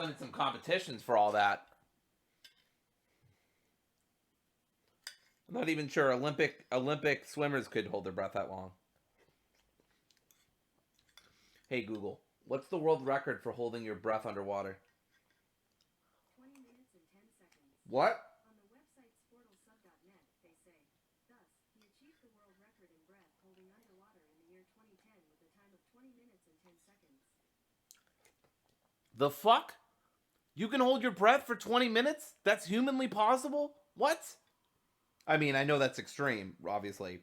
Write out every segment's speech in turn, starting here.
wanted some competitions for all that. I'm not even sure Olympic swimmers could hold their breath that long. Hey Google, what's the world record for holding your breath underwater? 20 minutes and 10 seconds. What? On the website sportalsub.net, they say, thus, he achieved the world record in breath holding underwater in the year 2010 with a time of 20 minutes and 10 seconds. The fuck? You can hold your breath for 20 minutes? That's humanly possible? What? I mean, I know that's extreme, obviously.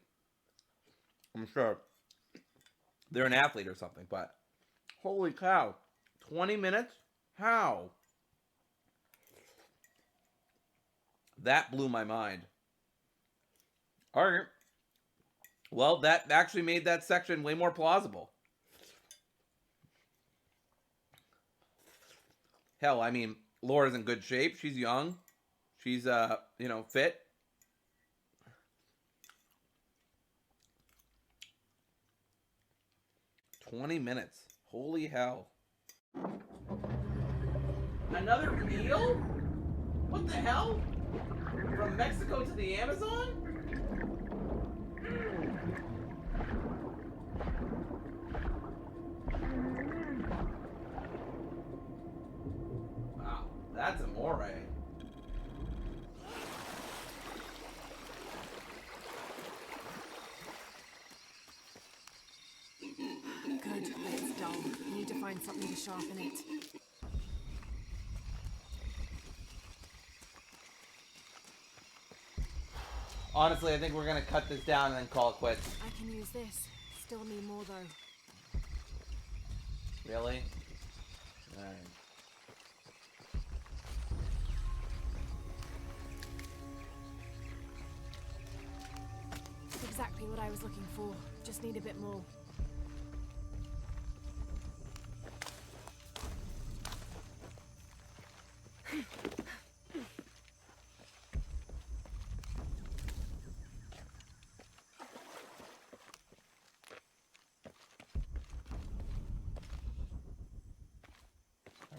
I'm sure they're an athlete or something, but holy cow. 20 minutes? How? That blew my mind. All right. Well, that actually made that section way more plausible. Hell, I mean, Laura's in good shape. She's young. She's, fit. $20. Holy hell. Another meal? What the hell? From Mexico to the Amazon? Wow, that's amore. Good, but it's dull. You need to find something to sharpen it. Honestly, I think we're gonna cut this down and then call it quits. I can use this. Still need more though. Really? Alright. Exactly what I was looking for. Just need a bit more.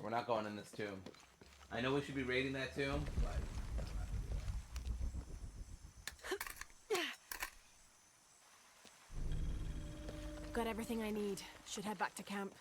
We're not going in this tomb. I know we should be raiding that tomb, but... Got everything I need. Should head back to camp.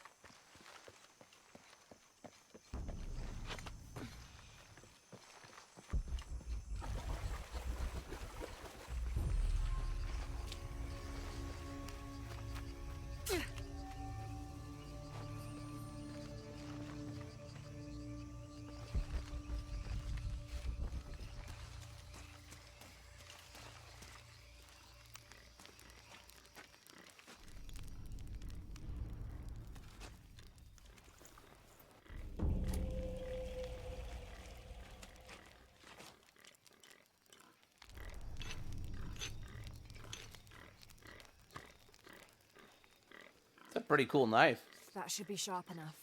It's a pretty cool knife. That should be sharp enough.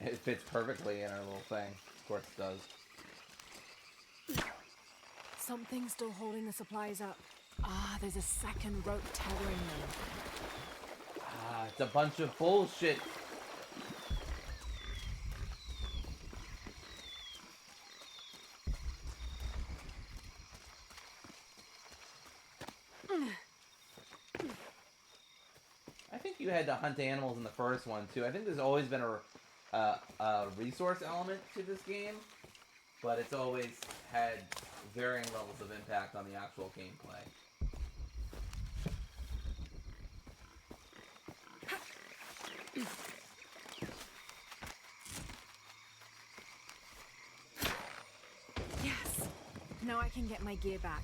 It fits perfectly in our little thing. Of course it does. Something's still holding the supplies up. Ah, there's a second rope tethering them. Ah, it's a bunch of bullshit. I think you had to hunt animals in the first one too. I think there's always been a resource element to this game, but it's always had varying levels of impact on the actual gameplay. Yes! Now I can get my gear back.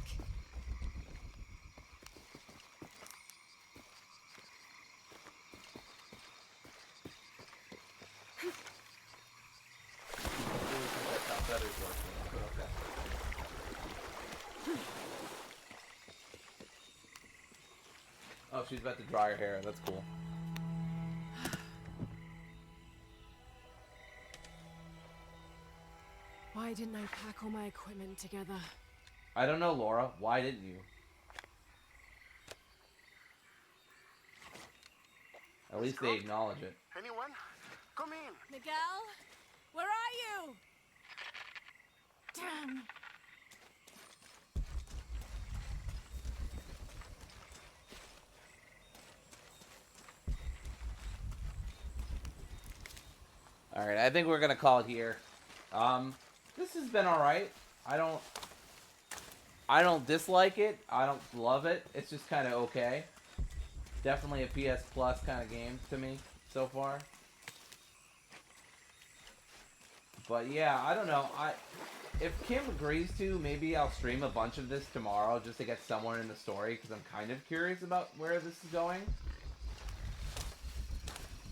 That's how feathers work, but okay. Oh, she's about to dry her hair. That's cool. Why didn't I pack all my equipment together? I don't know, Laura. Why didn't you? At least they acknowledge it. Anyone? Come in. Miguel? Where are you? Damn. All right, I think we're gonna call it here. This has been all right. I don't dislike it. I don't love it. It's just kind of okay. Definitely a PS Plus kind of game to me so far. But yeah, I don't know. If Kim agrees to, maybe I'll stream a bunch of this tomorrow just to get somewhere in the story because I'm kind of curious about where this is going.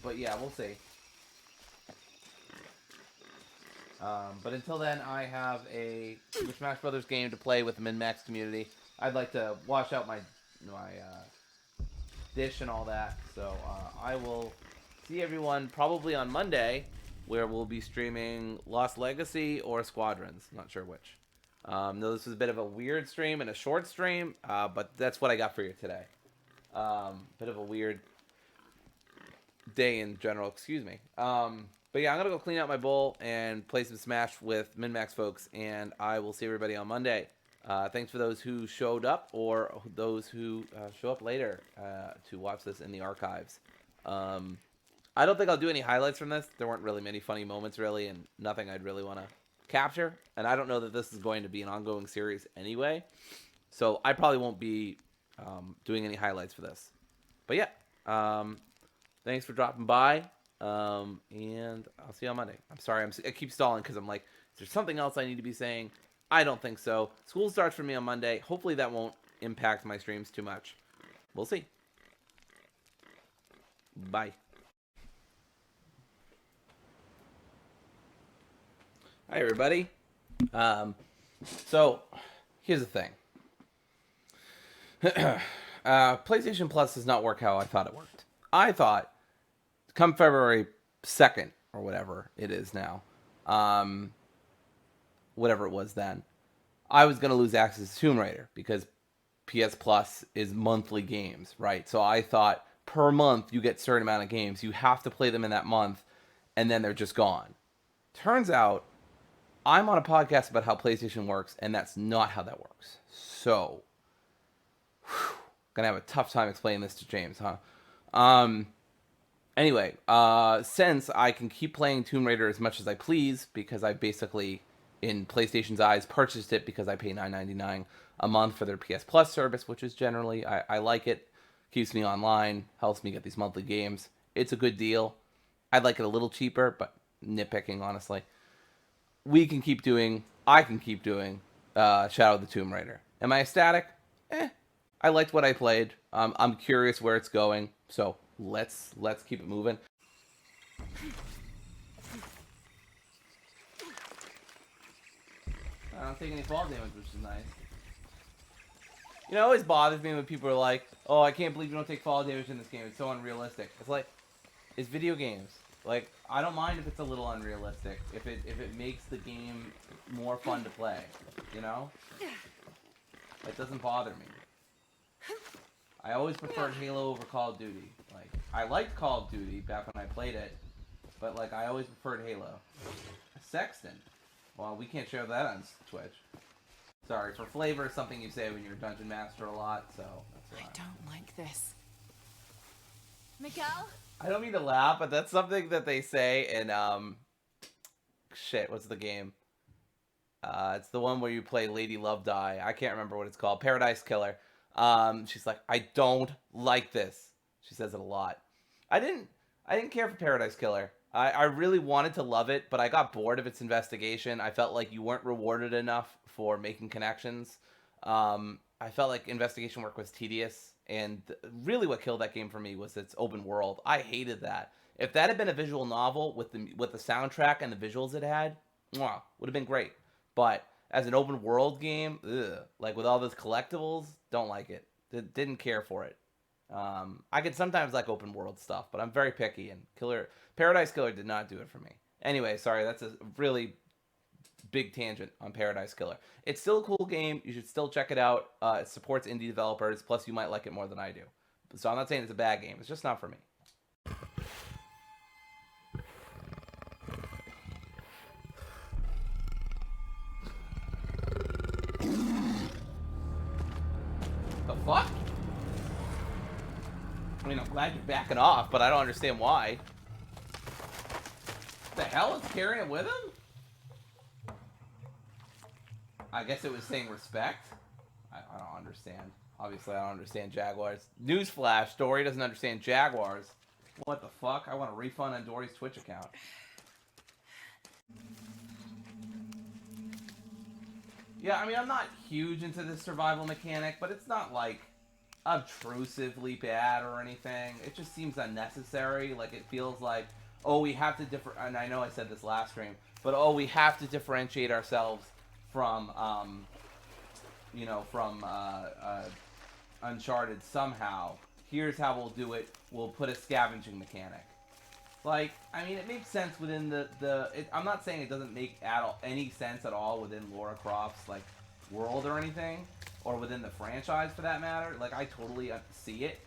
But yeah, we'll see. But until then, I have a Super Smash Brothers game to play with the Min-Max community. I'd like to wash out my dish and all that. So I will see everyone probably on Monday, where we'll be streaming Lost Legacy or Squadrons. Not sure which. No, this was a bit of a weird stream and a short stream, but that's what I got for you today. Bit of a weird day in general, excuse me. But yeah, I'm going to go clean out my bowl and play some Smash with Min-Max folks, and I will see everybody on Monday. Thanks for those who showed up or those who show up later to watch this in the archives. I don't think I'll do any highlights from this. There weren't really many funny moments, really, and nothing I'd really want to capture. And I don't know that this is going to be an ongoing series anyway, so I probably won't be doing any highlights for this. But yeah, thanks for dropping by. And I'll see you on Monday. I'm sorry, I keep stalling because I'm like, is there something else I need to be saying? I don't think so. School starts for me on Monday. Hopefully that won't impact my streams too much. We'll see. Bye. Hi, everybody. So, here's the thing. PlayStation Plus does not work how I thought it worked. I thought come February 2nd, or whatever it is now, whatever it was then, I was going to lose access to Tomb Raider because PS Plus is monthly games, right? So I thought per month you get a certain amount of games. You have to play them in that month, and then they're just gone. Turns out, I'm on a podcast about how PlayStation works, and that's not how that works. So, gonna have a tough time explaining this to James, huh? Anyway, since I can keep playing Tomb Raider as much as I please, because I basically, in PlayStation's eyes, purchased it because I pay $9.99 a month for their PS Plus service, which is generally, I like it, keeps me online, helps me get these monthly games. It's a good deal. I'd like it a little cheaper, but nitpicking, honestly. I can keep doing Shadow of the Tomb Raider. Am I ecstatic? I liked what I played. I'm curious where it's going, so let's keep it moving. I don't take any fall damage, which is nice. You know, it always bothers me when people are like, "Oh, I can't believe you don't take fall damage in this game. It's so unrealistic." It's like, it's video games. Like, I don't mind if it's a little unrealistic. If it makes the game more fun to play, you know? It doesn't bother me. I always preferred Halo over Call of Duty. Like, I liked Call of Duty back when I played it, but like I always preferred Halo. Sexton. Well, we can't share that on Twitch. Sorry, for flavor is something you say when you're a dungeon master a lot, so that's why. I don't like this. Miguel? I don't mean to laugh, but that's something that they say in shit, what's the game? It's the one where you play Lady Love Die. I can't remember what it's called. Paradise Killer. She's like, I don't like this. She says it a lot. I didn't care for Paradise Killer. I really wanted to love it, but I got bored of its investigation. I felt like you weren't rewarded enough for making connections. I felt like investigation work was tedious, and really what killed that game for me was its open world. I hated that. If that had been a visual novel with the soundtrack and the visuals it had, would have been great. But as an open world game, like with all those collectibles, don't like it. Didn't care for it. I could sometimes like open world stuff, but I'm very picky, and Paradise Killer did not do it for me. Anyway, sorry, that's a really big tangent on Paradise Killer. It's still a cool game. You should still check it out. It supports indie developers, plus you might like it more than I do. So I'm not saying it's a bad game. It's just not for me. fuck? I mean, I'm glad you're backing off, but I don't understand why. The hell is carrying it with him? I guess it was saying respect. I don't understand. Obviously, I don't understand Jaguars. Newsflash, Dory doesn't understand Jaguars. What the fuck? I want a refund on Dory's Twitch account. Yeah, I mean, I'm not huge into this survival mechanic, but it's not, like, obtrusively bad or anything. It just seems unnecessary. Like, it feels like, oh, we have to and I know I said this last stream, but oh, we have to differentiate ourselves from, you know, from, Uncharted somehow. Here's how we'll do it. We'll put a scavenging mechanic. Like, I mean, it makes sense within I'm not saying it doesn't make any sense at all within Lara Croft's, like, world or anything, or within the franchise for that matter. Like, I totally see it.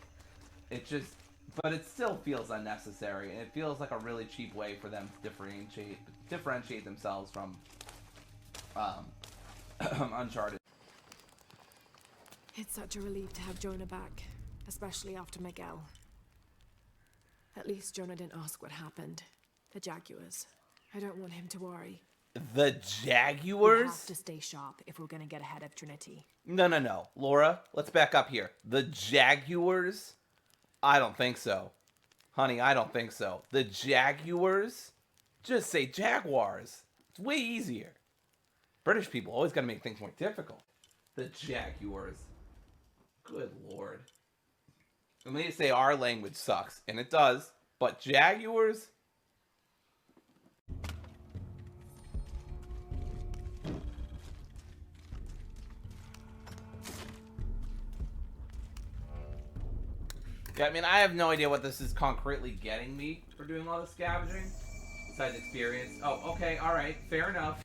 It just, but it still feels unnecessary, and it feels like a really cheap way for them to differentiate themselves from Uncharted. It's such a relief to have Jonah back, especially after Miguel. At least Jonah didn't ask what happened. The Jaguars. I don't want him to worry. The Jaguars? We have to stay sharp if we're gonna get ahead of Trinity. No. Laura, let's back up here. The Jaguars? I don't think so. Honey, I don't think so. The Jaguars? Just say Jaguars. It's way easier. British people always gotta make things more difficult. The Jaguars. Good lord. And they say our language sucks, and it does, but Jaguars? Yeah, I mean, I have no idea what this is concretely getting me for doing all this scavenging, besides experience. Oh, okay, alright, fair enough.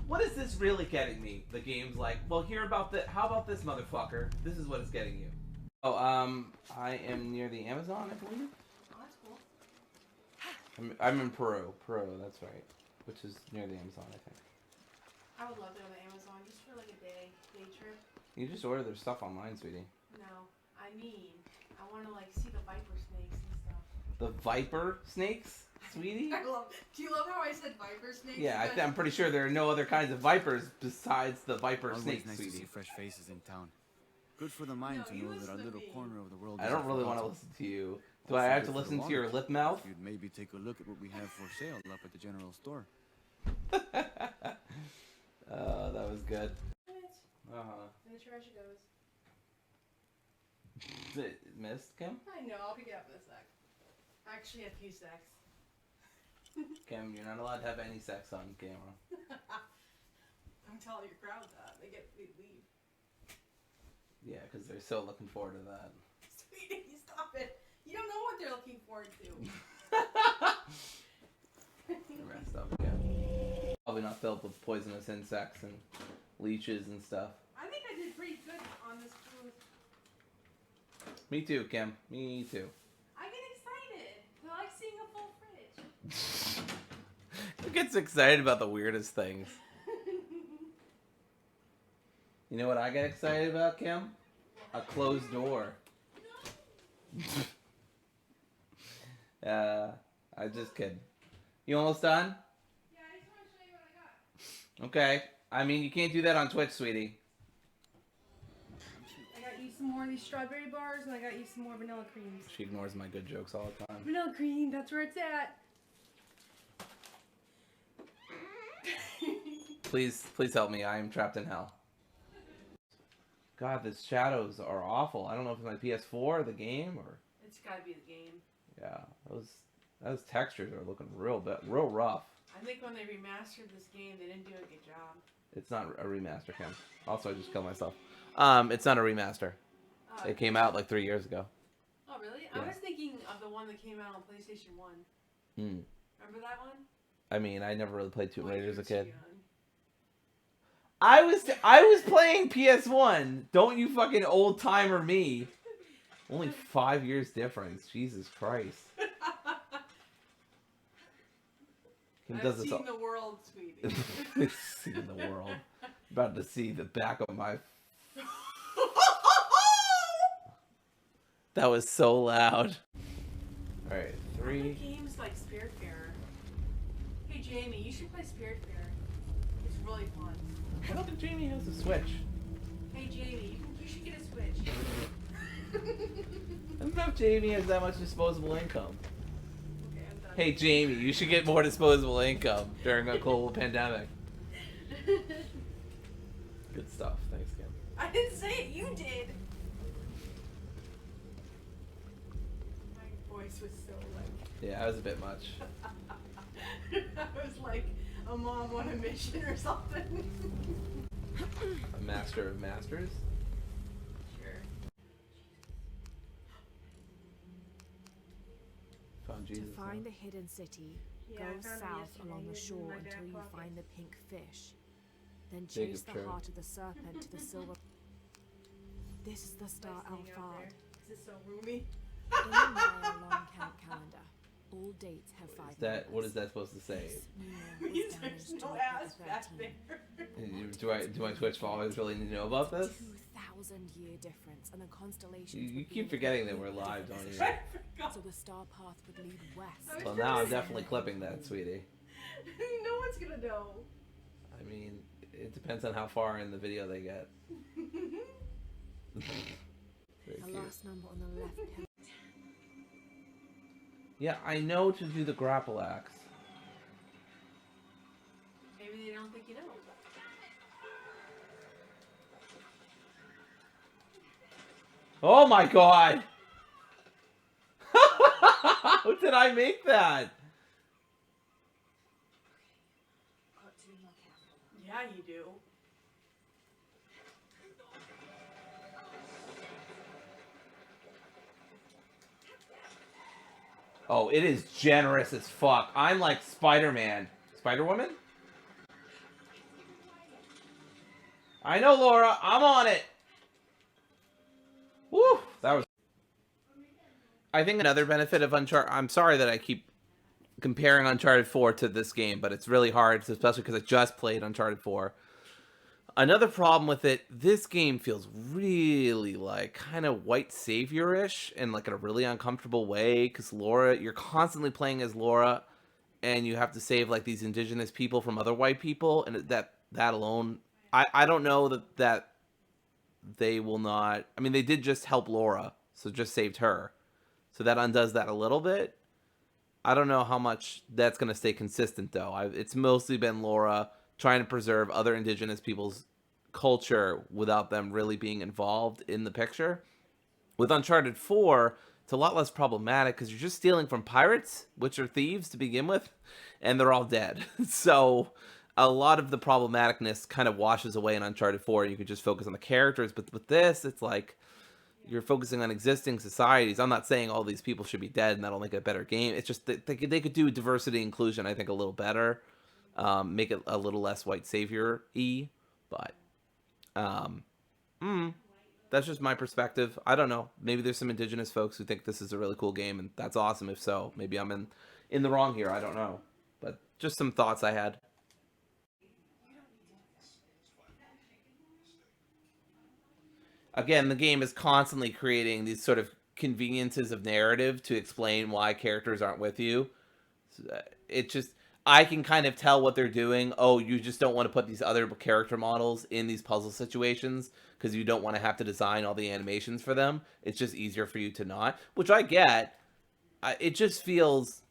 What is this really getting me? The game's like, well, how about this motherfucker? This is what it's getting you. Oh, I am near the Amazon, I believe. Oh, that's cool. I'm in Peru, that's right. Which is near the Amazon, I think. I would love to go to Amazon just for like a day trip. You just order their stuff online, sweetie. No, I mean, I want to like see the viper snakes and stuff. The viper snakes, sweetie? Do you love how I said viper snakes? Yeah, I'm pretty sure there are no other kinds of vipers besides the viper Always snake, nice to sweetie. see fresh faces in town. Good for the mind to you know that our listen to little me. corner of the world. I don't really want to listen to you. Do I have to listen to your lip mouth? You'd maybe take a look at what we have for sale up at the general store. Oh, that was good. Uh-huh. And the trash goes. Is it missed, Kim? I know, I'll pick it up in a sec. I actually have a few secs. Kim, you're not allowed to have any sex on camera. I'm telling your crowd that. They leave. Yeah, because they're so looking forward to that. Sweetie, stop it. You don't know what they're looking forward to. The rest of it, yeah. Probably not filled with poisonous insects and leeches and stuff. I think I did pretty good on this food. Me too, Kim. Me too. I get excited. I like seeing a full fridge. Who gets excited about the weirdest things? You know what I get excited about, Kim? A closed door. I just kidding. You almost done? Yeah, I just want to show you what I got. Okay. I mean, you can't do that on Twitch, sweetie. I got you some more of these strawberry bars, and I got you some more vanilla creams. She ignores my good jokes all the time. Vanilla cream, that's where it's at. Please help me. I am trapped in hell. God, the shadows are awful. I don't know if it's my PS4, the game, or... It's gotta be the game. Yeah, those textures are looking real rough. I think when they remastered this game, they didn't do a good job. It's not a remaster, Kim. Also, I just killed myself. It's not a remaster. Oh, It came out like 3 years ago. Oh, really? Yeah. I was thinking of the one that came out on PlayStation 1. Remember that one? I mean, I never really played Tomb Well, Raider you as a were kid. too young. I was playing PS1. Don't you fucking old timer me. Only 5 years difference. Jesus Christ. Kim I've does this seen all. the world, sweetie. Seen the world. About to see the back of my. That was so loud. All right, I 3. play games like Spiritfarer. Hey Jamie, you should play Spiritfarer. It's really fun. I don't think Jamie has a Switch. Hey Jamie, you should get a Switch. I don't know if Jamie has that much disposable income. Okay, I'm done. Hey Jamie, you should get more disposable income during a global pandemic. Good stuff. Thanks, Kim. I didn't say it, you did. My voice was so like. Yeah, that was a bit much. I was like a mom on a mission or something. A master of masters. Sure. Found Jesus. To find the hidden city, Yeah, go I found it south yesterday. along It the was in shore my back until you pocket. find the pink fish. Then Big chase of the true. heart of the serpent to the silver. This is the star Nice thing out Alphard. there. Is it so roomy? In the Maya long count calendar, all dates have 5 What is that supposed to say? This numeral Means was there's damaged to no make it ass the back 13th. there. Do my Twitch followers really need to know about this? 2,000-year difference, and the constellations. You would be keep in forgetting that perfect we're live, don't you? I forgot. So the star path would lead west. I Well, now I'm definitely clipping that, sweetie. No one's gonna know. I mean, it depends on how far in the video they get. Very The cute. last number on the left pillar. Yeah, I know to do the grapple axe. Maybe they don't think you know. Oh my god! How did I make that? Yeah, you do. Oh, it is generous as fuck. I'm like Spider-Man. Spider-Woman? I know, Laura. I'm on it. Woo! That was... I think another benefit of Uncharted... I'm sorry that I keep comparing Uncharted 4 to this game, but it's really hard, especially because I just played Uncharted 4. Another problem with it, this game feels really like kind of white savior-ish in like a really uncomfortable way, because Laura, you're constantly playing as Laura, and you have to save like these indigenous people from other white people, and that alone, I don't know that they will not. I mean, they did just help Laura, so just saved her, so that undoes that a little bit. I don't know how much that's going to stay consistent though. It's mostly been Laura trying to preserve other indigenous people's culture without them really being involved in the picture. With Uncharted 4, it's a lot less problematic because you're just stealing from pirates, which are thieves to begin with, and they're all dead. So a lot of the problematicness kind of washes away in Uncharted 4. You could just focus on the characters, but with this, it's like you're focusing on existing societies. I'm not saying all these people should be dead and that'll make it a better game. It's just that they could do diversity inclusion, I think, a little better. Make it a little less white savior-y, but that's just my perspective. I don't know. Maybe there's some indigenous folks who think this is a really cool game, and that's awesome. If so, maybe I'm in the wrong here. I don't know, but just some thoughts I had. Again, the game is constantly creating these sort of conveniences of narrative to explain why characters aren't with you. It just, I can kind of tell what they're doing. Oh, you just don't want to put these other character models in these puzzle situations because you don't want to have to design all the animations for them. It's just easier for you to not, which I get. It just feels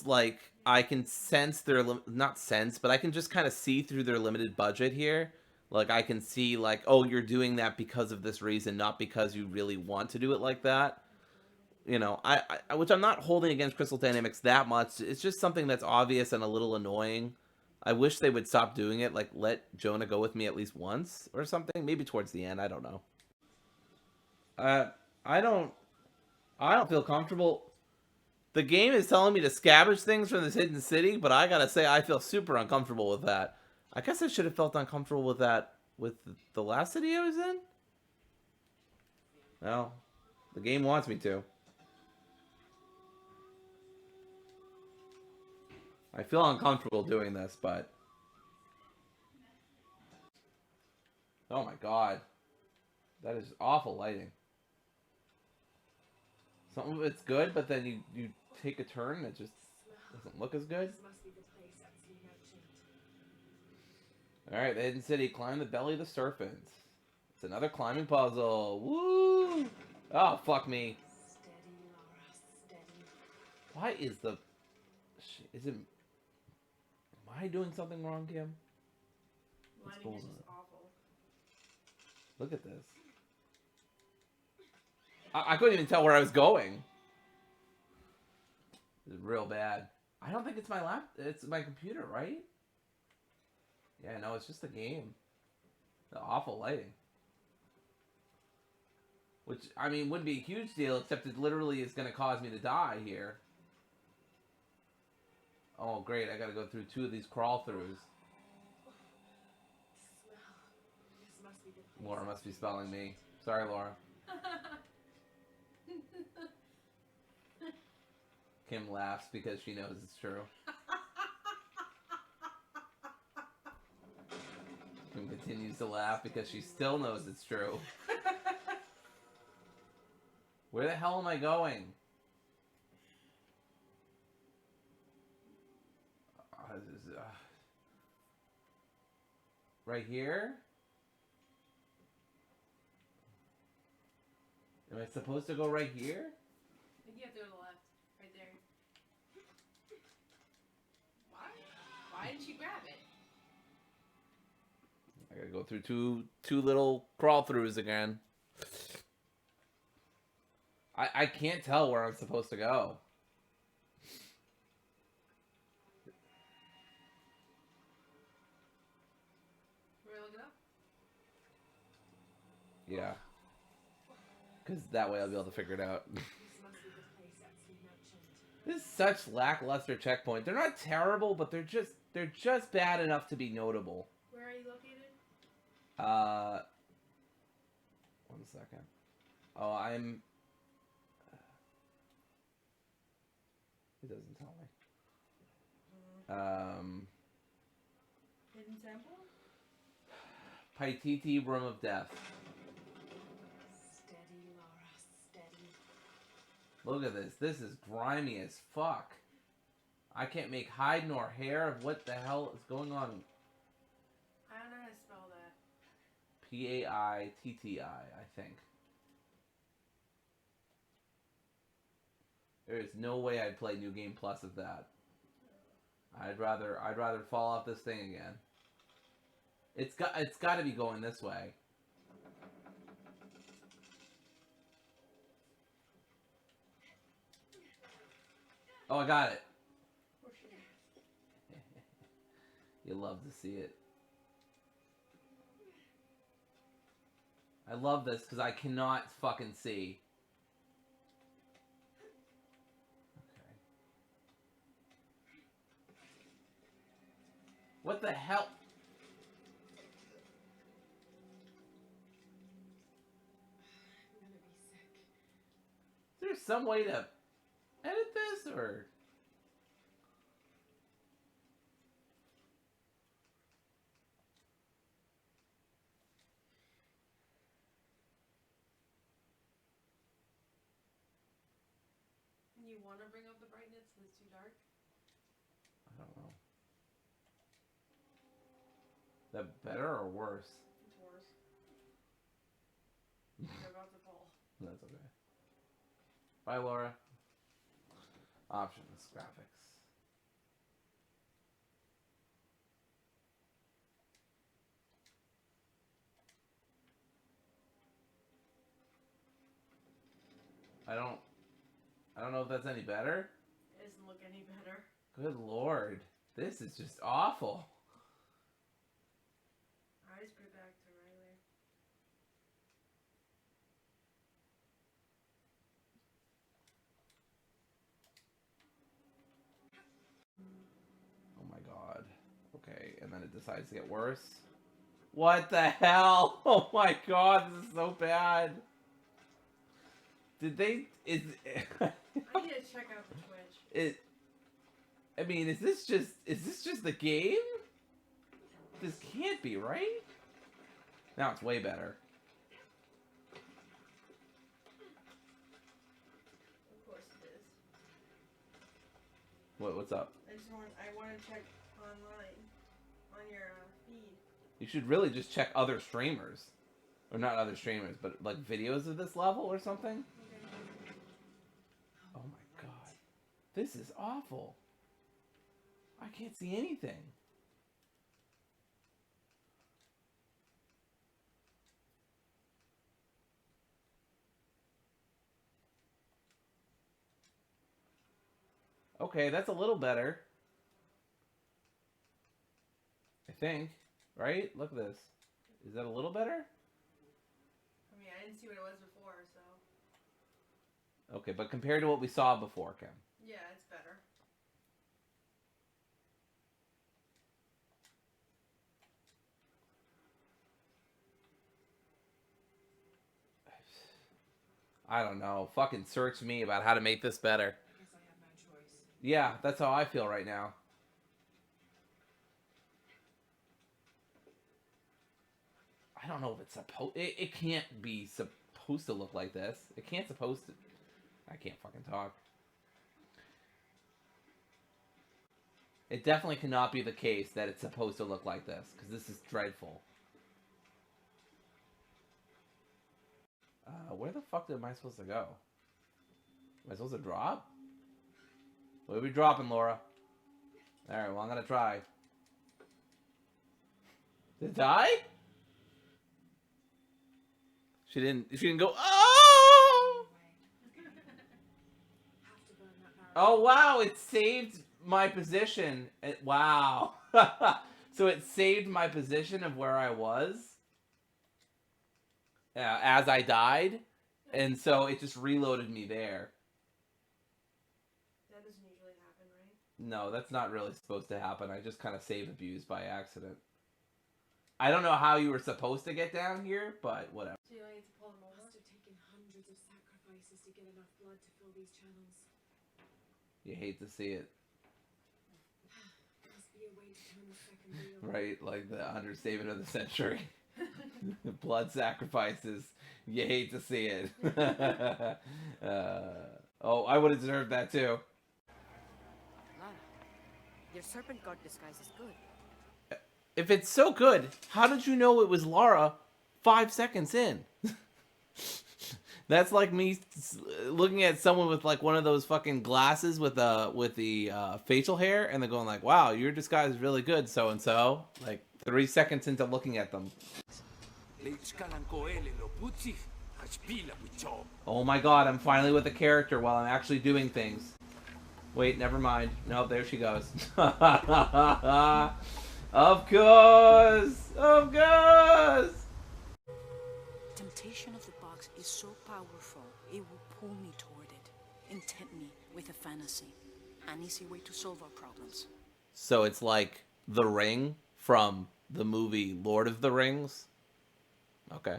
like I can sense their, not sense, but I can just kind of see through their limited budget here. Like, I can see, like, oh, you're doing that because of this reason, not because you really want to do it like that. You know, I which I'm not holding against Crystal Dynamics that much. It's just something that's obvious and a little annoying. I wish they would stop doing it. Like, let Jonah go with me at least once or something. Maybe towards the end. I don't know. I don't feel comfortable. The game is telling me to scavenge things from this hidden city, but I gotta say, I feel super uncomfortable with that. I guess I should have felt uncomfortable with that with the last city I was in. Well, the game wants me to. I feel uncomfortable doing this, but... Oh my god. That is awful lighting. Some of it's good, but then you take a turn and it just doesn't look as good. This must be the place Epstein mentioned. Alright, the Hidden City. Climb the belly of the serpent. It's another climbing puzzle. Woo! Oh, fuck me. Steady, Laura, steady. Why is the... Is it... Am I doing something wrong, Kim? What's Lighting going is on? just awful. Look at this. I couldn't even tell where I was going. It's real bad. I don't think it's my it's my computer, right? Yeah, no, it's just the game. The awful lighting. Which, I mean, wouldn't be a huge deal, except it literally is going to cause me to die here. Oh, great, I gotta go through 2 of these crawl-throughs. Smell. This must be the place. Laura must be spelling me. Sorry, Laura. Kim laughs because she knows it's true. Kim continues to laugh because she still knows it's true. Where the hell am I going? Right here? Am I supposed to go right here? I think you have to go to the left. Right there. Why didn't she grab it? I gotta go through two little crawl-throughs again. I can't tell where I'm supposed to go. We're gonna look it up? Yeah. Because that way I'll be able to figure it out. This must be the place Epstein mentioned. This is such lackluster checkpoint. They're not terrible, but they're just bad enough to be notable. Where are you located? 1 second. Oh, I'm... It doesn't tell me. Hidden Temple? Paititi Room of Death. Steady, Laura, steady. Look at this. This is grimy as fuck. I can't make hide nor hair of what the hell is going on. I don't know how to spell that. Paititi, I think. There is no way I'd play New Game Plus of that. I'd rather fall off this thing again. It's got to be going this way. Oh, I got it. You love to see it. I love this because I cannot fucking see. Okay. What the hell? I'm gonna be sick. Is there some way to edit this or? You want to bring up the brightness so it's too dark? I don't know. That better or worse? It's worse. You're about to fall. That's okay. Bye, Laura. Options, graphics. I don't know if that's any better. It doesn't look any better. Good lord. This is just awful. I just put it back to regular. Oh my god. Okay, and then it decides to get worse. What the hell? Oh my god, this is so bad. Did they... I need to check out the Twitch. I mean, is this just the game? This can't be, right? Now it's way better. What's up? I want to check online on your feed. You should really just check other streamers. Or not other streamers, but like videos of this level or something. Oh my god. This is awful. I can't see anything. Okay, that's a little better. I think. Right? Look at this. Is that a little better? I mean, I didn't see what it was before, so. Okay, but compared to what we saw before, Kim. Yeah, it's better. I don't know. Fucking search me about how to make this better. I guess I have no choice. Yeah, that's how I feel right now. I don't know if it's supposed... It can't be supposed to look like this. It can't supposed to... I can't fucking talk. It definitely cannot be the case that it's supposed to look like this, because this is dreadful. Where the fuck am I supposed to go? Am I supposed to drop? Where are we dropping, Laura? Alright, well, I'm gonna try. Did it die? She didn't go, oh! Oh, wow, it saved my position. Wow. So it saved my position of where I was as I died. And so it just reloaded me there. That doesn't usually happen, right? No, that's not really supposed to happen. I just kind of save abused by accident. I don't know how you were supposed to get down here, but whatever. Do you need to pull them over? Must have taken hundreds of sacrifices to get enough blood to fill these channels. You hate to see it. Must be a way to turn the second wheel. Right? Like the understatement of the century. Blood sacrifices. You hate to see it. Oh, I would have deserved that too. Lara, your serpent guard disguise is good. If it's so good, how did you know it was Lara 5 seconds in? That's like me looking at someone with like one of those fucking glasses with the facial hair, and they're going like, "Wow, your disguise is really good, so and so." Like 3 seconds into looking at them. Oh my god, I'm finally with a character while I'm actually doing things. Wait, never mind. No, there she goes. Of course! Of course! Temptation of the box is so powerful, it will pull me toward it, intent me with a fantasy. An easy way to solve our problems. So it's like The Ring from the movie Lord of the Rings? Okay.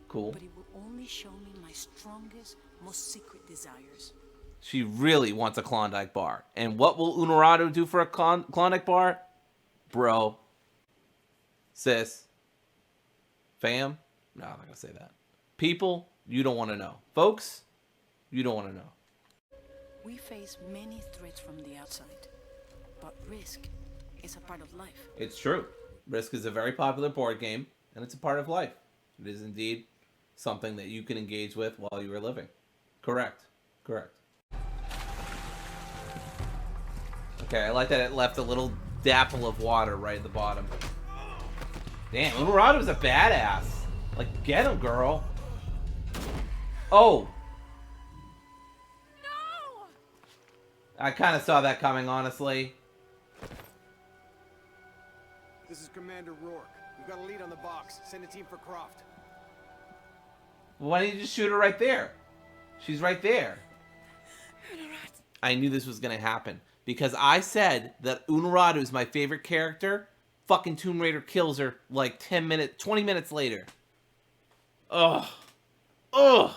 Cool. But it will only show me my strongest, most secret desires. She really wants a Klondike bar. And what will Unurado do for a Klondike bar? Bro. Sis. Fam? No, I'm not going to say that. People, you don't want to know. Folks, you don't want to know. We face many threats from the outside, but risk is a part of life. It's true. Risk is a very popular board game, and it's a part of life. It is indeed something that you can engage with while you are living. Correct. Correct. Okay, I like that it left a little dapple of water right at the bottom. Damn, Unurado's a badass. Like, get him, girl. Oh. No! I kind of saw that coming, honestly. This is Commander Rourke. We've got a lead on the box. Send a team for Croft. Why didn't you just shoot her right there? She's right there. I knew this was going to happen. Because I said that Unurado is my favorite character. Fucking Tomb Raider kills her like 20 minutes later. Ugh. Ugh.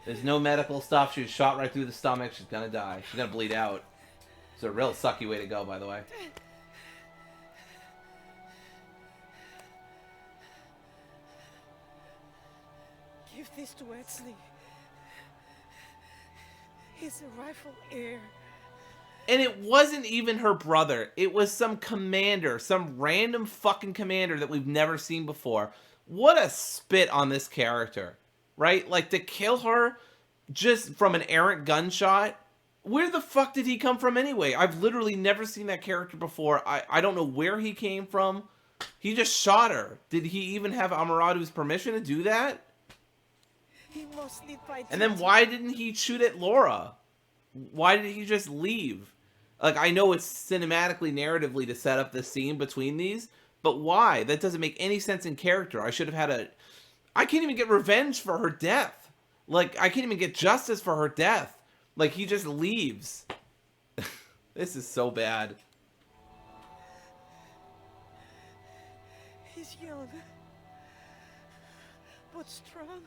There's no medical stuff. She was shot right through the stomach. She's gonna die. She's gonna bleed out. It's a real sucky way to go, by the way. Give this to Exley. He's a rightful heir. And it wasn't even her brother. It was some commander, some random fucking commander that we've never seen before. What a spit on this character, right? Like, to kill her just from an errant gunshot. Where the fuck did he come from anyway? I've literally never seen that character before. I don't know where he came from. He just shot her. Did he even have Amaradu's permission to do that? He must lead by And then why didn't he shoot at Laura? Why did he just leave? Like, I know it's cinematically, narratively to set up the scene between these, but why? That doesn't make any sense in character. I should have had a... I can't even get revenge for her death. Like, I can't even get justice for her death. Like, he just leaves. This is so bad. He's young, but strong.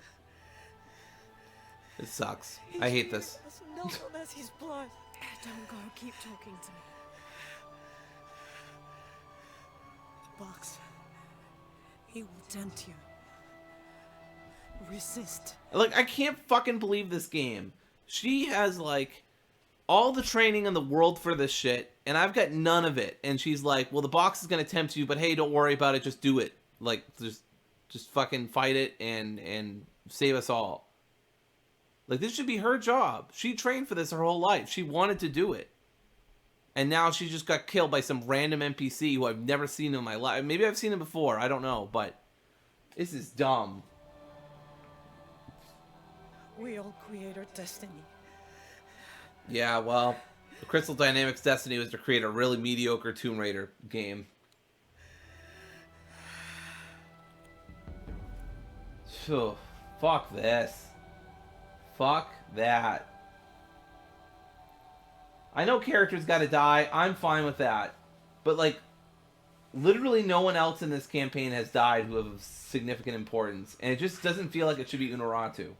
This sucks. I hate this. As noble as his blood. Don't go. Keep talking to me. Box. He will tempt you. Resist. Like, I can't fucking believe this game. She has, like, all the training in the world for this shit, and I've got none of it. And she's like, well, the box is gonna tempt you, but hey, don't worry about it, just do it. Like, just fucking fight it and save us all. Like, this should be her job. She trained for this her whole life. She wanted to do it. And now she just got killed by some random NPC who I've never seen in my life. Maybe I've seen him before, I don't know, but this is dumb. We all create our destiny. Yeah, well, the Crystal Dynamics' destiny was to create a really mediocre Tomb Raider game. Phew, fuck this. Fuck that. I know characters gotta die. I'm fine with that. But, like, literally no one else in this campaign has died who have significant importance. And it just doesn't feel like it should be Unuratu.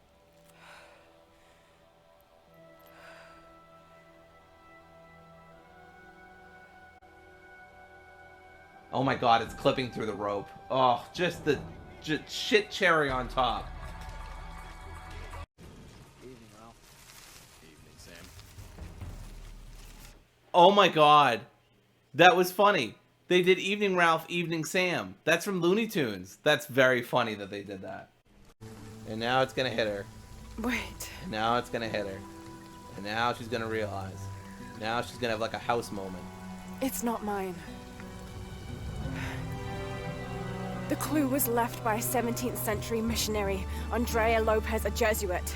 Oh my god, it's clipping through the rope. Oh, just the shit cherry on top. Evening, Ralph. Evening, Sam. Oh my god. That was funny. They did Evening Ralph, Evening Sam. That's from Looney Tunes. That's very funny that they did that. And now it's gonna hit her. Wait. And now it's gonna hit her. And now she's gonna realize. Now she's gonna have like a house moment. It's not mine. The clue was left by a 17th century missionary, Andrea Lopez, a Jesuit.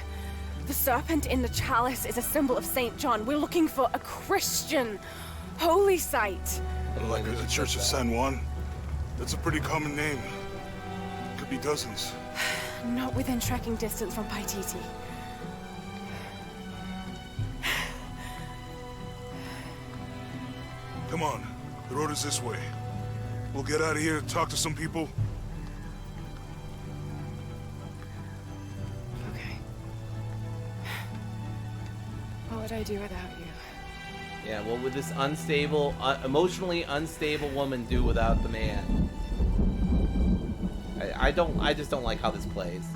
The serpent in the chalice is a symbol of St. John. We're looking for a Christian holy site. Like the Church of San Juan? That's a pretty common name. Could be dozens. Not within trekking distance from Paititi. Come on, the road is this way. We'll get out of here, talk to some people. Okay. What would I do without you? Yeah, what would this unstable, emotionally unstable woman do without the man? I just don't like how this plays.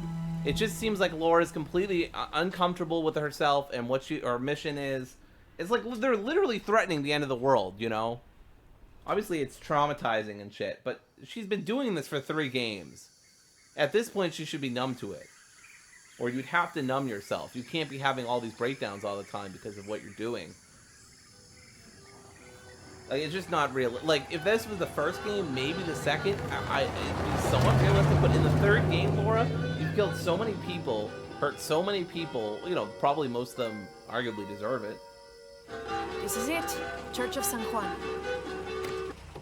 It just seems like Laura's completely uncomfortable with herself and what her mission is. It's like they're literally threatening the end of the world, you know? Obviously, it's traumatizing and shit, but she's been doing this for 3 games. At this point, she should be numb to it. Or you'd have to numb yourself. You can't be having all these breakdowns all the time because of what you're doing. Like, it's just not real. Like, if this was the first game, maybe the second, it'd be somewhat realistic. But in the 3rd game, Laura, you've killed so many people, hurt so many people. You know, probably most of them arguably deserve it. This is it. Church of San Juan.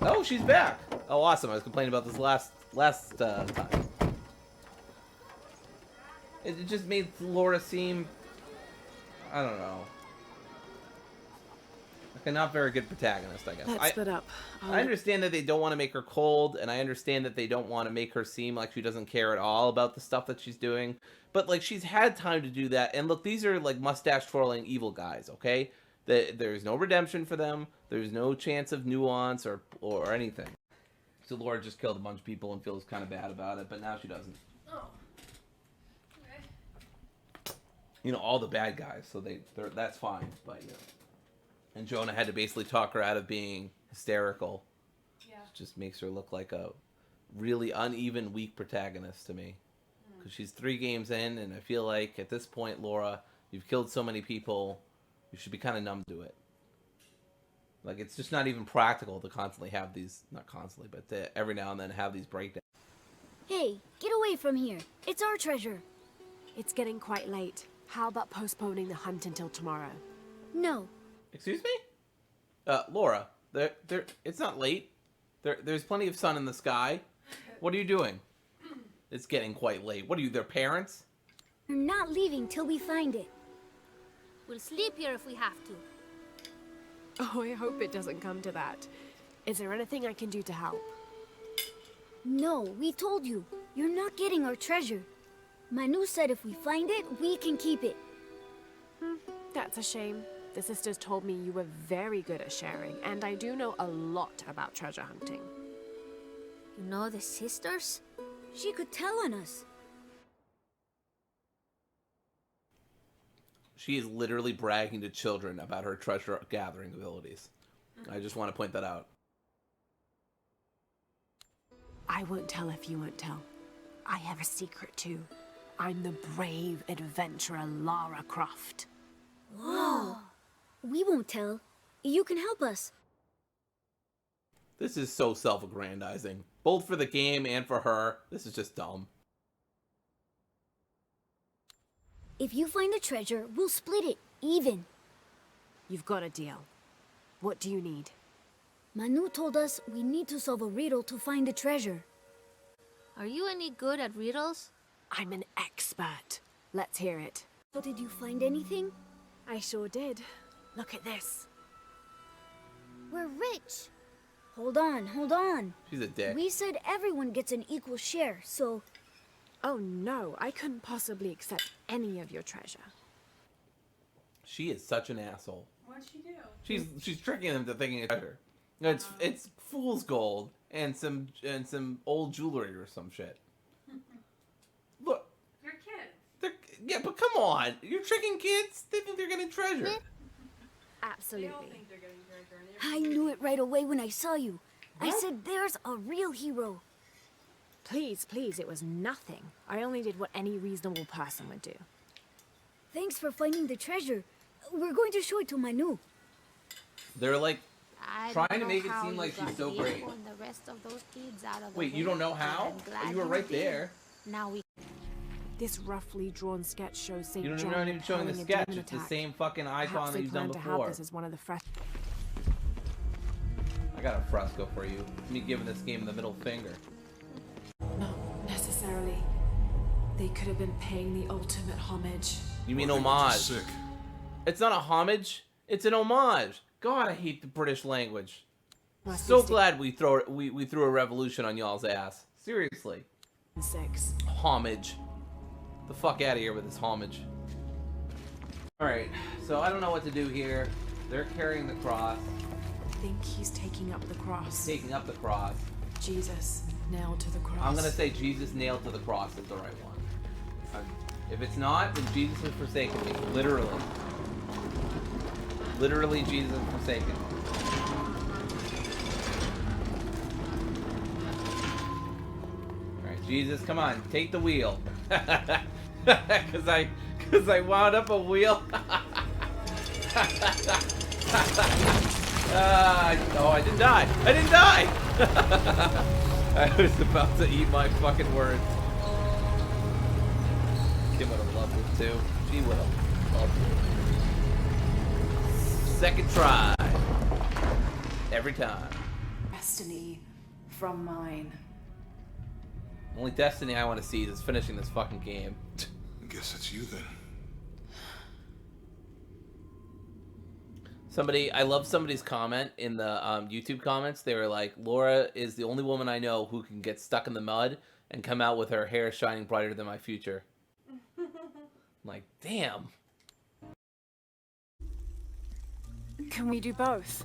Oh, she's back. Oh, awesome. I was complaining about this last time. It just made Laura seem, I don't know, like a not very good protagonist, I guess. Let's split up. I understand that they don't want to make her cold, and I understand that they don't want to make her seem like she doesn't care at all about the stuff that she's doing. But, like, she's had time to do that. And look, these are, like, mustache-twirling evil guys, okay? There's no redemption for them. There's no chance of nuance or anything. So Laura just killed a bunch of people and feels kind of bad about it, but now she doesn't. Oh. Okay. you know, all the bad guys, so that's fine. But you know, and Jonah had to basically talk her out of being hysterical. Yeah. Just makes her look like a really uneven, weak protagonist to me. Because she's 3 games in, and I feel like at this point, Laura, you've killed so many people, you should be kind of numb to it. Like, it's just not even practical to constantly have these, not constantly, but to every now and then have these breakdowns. Hey, get away from here. It's our treasure. It's getting quite late. How about postponing the hunt until tomorrow? No. Excuse me? Laura, it's not late. There's plenty of sun in the sky. What are you doing? It's getting quite late. What are you, their parents? We're not leaving till we find it. We'll sleep here if we have to. Oh, I hope it doesn't come to that. Is there anything I can do to help? No, we told you. You're not getting our treasure. Manu said if we find it, we can keep it. That's a shame. The sisters told me you were very good at sharing, and I do know a lot about treasure hunting. You know the sisters? She could tell on us. She is literally bragging to children about her treasure gathering abilities. I just want to point that out. I won't tell if you won't tell. I have a secret too. I'm the brave adventurer Lara Croft. Whoa. We won't tell. You can help us. This is so self-aggrandizing. Both for the game and for her. This is just dumb. If you find the treasure, we'll split it, even. You've got a deal. What do you need? Manu told us we need to solve a riddle to find the treasure. Are you any good at riddles? I'm an expert. Let's hear it. So did you find anything? I sure did. Look at this. We're rich. Hold on, hold on. She's a dick. We said everyone gets an equal share, so... Oh no, I couldn't possibly accept any of your treasure. She is such an asshole. What'd she do? She's tricking them to thinking it's treasure. It's fool's gold and some old jewelry or some shit. Look, They're kids. yeah, but come on, you're tricking kids. They think they're getting treasure. They don't Absolutely. think they're getting treasure. I knew it right away when I saw you. I said there's a real hero. Please, please, it was nothing. I only did what any reasonable person would do. Thanks for finding the treasure. We're going to show it to Manu. They're like I trying don't to know make it how seem you like she's got so Diego great. and the rest of those kids out of the Wait, you don't know way, how? but I'm glad You were right did. there. Now we This roughly drawn sketch shows St. You're John not even showing the repelling a sketch. demon It's the attack. same fucking icon Perhaps that they you've done plan to have before. this as one of the fresh. I got a fresco for you. Me giving this game the middle finger. Not necessarily. They could have been paying the ultimate homage. You mean Or they were just homage? Sick. It's not a homage. It's an homage. God, I hate the British language. Must So be glad we threw a revolution on y'all's ass. Seriously. 6. Homage. The fuck out of here with this homage. Alright, so I don't know what to do here. They're carrying the cross. I think he's taking up the cross. Taking up the cross. Jesus nailed to the cross. I'm gonna say Jesus nailed to the cross is the right one. If it's not, then Jesus has forsaken me. Literally. Literally, Jesus has forsaken me. Alright, Jesus, come on, take the wheel. Cause I wound up a wheel. Oh, I didn't die. I didn't die. I was about to eat my fucking words. Kim would have loved it too. She would have loved it. Second try. Every time. Destiny from mine. Only destiny I want to see is finishing this fucking game. I guess it's you then. I love somebody's comment in the YouTube comments. They were like, Laura is the only woman I know who can get stuck in the mud and come out with her hair shining brighter than my future. I'm like, damn. Can we do both?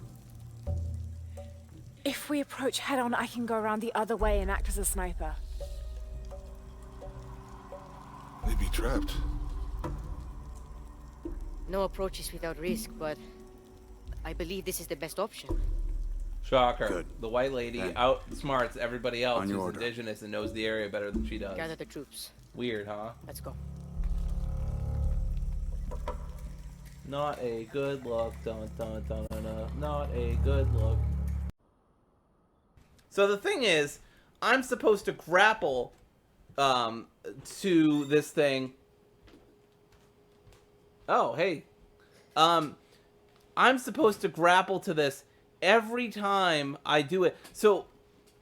If we approach head on, I can go around the other way and act as a sniper. They'd be trapped. No approach is without risk, but I believe this is the best option. Shocker. Good. The white lady Then, outsmarts everybody else on who's your order. indigenous and knows the area better than she does. Gather the troops. Weird, huh? Let's go. Not a good look. Dun, dun, dun, dun, dun. Not a good look. So the thing is, I'm supposed to grapple to this thing. Oh, hey. I'm supposed to grapple to this every time I do it. So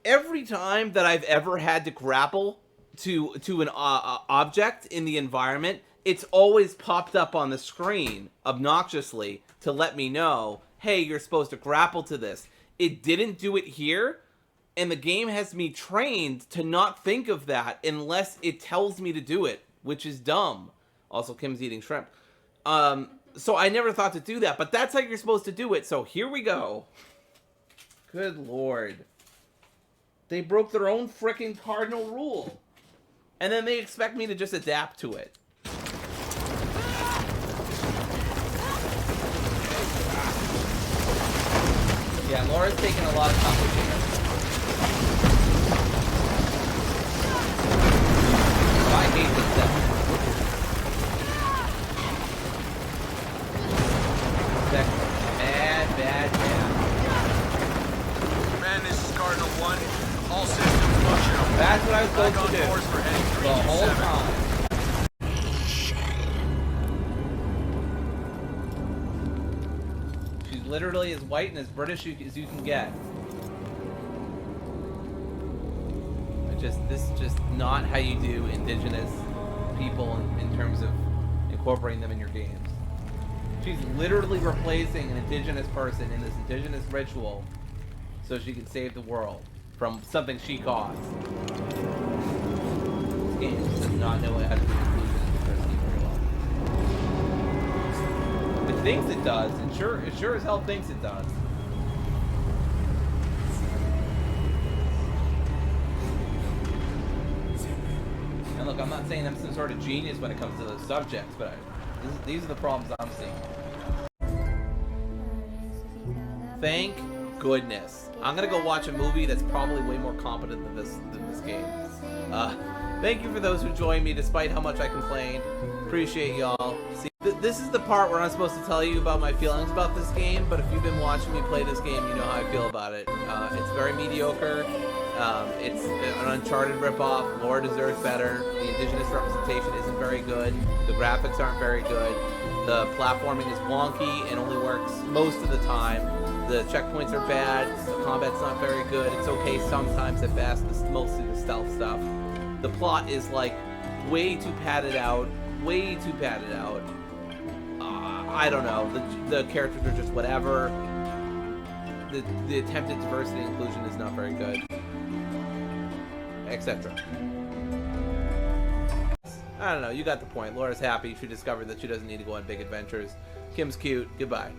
every time that I've ever had to grapple to an object in the environment, it's always popped up on the screen obnoxiously to let me know, hey, you're supposed to grapple to this. It didn't do it here, and the game has me trained to not think of that unless it tells me to do it, which is dumb. Also, Kim's eating shrimp. So I never thought to do that, but that's how you're supposed to do it. So here we go. Good lord. They broke their own frickin' cardinal rule. And then they expect me to just adapt to it. Yeah, Laura's taking a lot of complications. Oh, I hate this stuff. Bad. Man, this is Cardinal 1. All systems functional. That's what I was Back supposed on to do. course for heading The whole 327. time. She's literally as white and as British as you can get. This is just not how you do indigenous people in terms of incorporating them in your games. She's literally replacing an indigenous person in this indigenous ritual so she can save the world from something she caused. This game just does not know how to do inclusion and diversity very well. It thinks it does. It sure as hell thinks it does. And look, I'm not saying I'm some sort of genius when it comes to those subjects, but these are the problems I'm seeing. Thank goodness. I'm gonna go watch a movie that's probably way more competent than this game. Thank you for those who joined me despite how much I complained. Appreciate y'all. See, this is the part where I'm supposed to tell you about my feelings about this game, but if you've been watching me play this game, you know how I feel about it. It's very mediocre. It's an Uncharted ripoff. Lore deserves better. The indigenous representation isn't very good. The graphics aren't very good. The platforming is wonky and only works most of the time. The checkpoints are bad. The combat's not very good. It's okay sometimes at best. It's mostly the stealth stuff. The plot is like way too padded out. Way too padded out. I don't know. The characters are just whatever. The attempted diversity and inclusion is not very good. Etc. I don't know. You got the point. Laura's happy. She discovered that she doesn't need to go on big adventures. Kim's cute. Goodbye.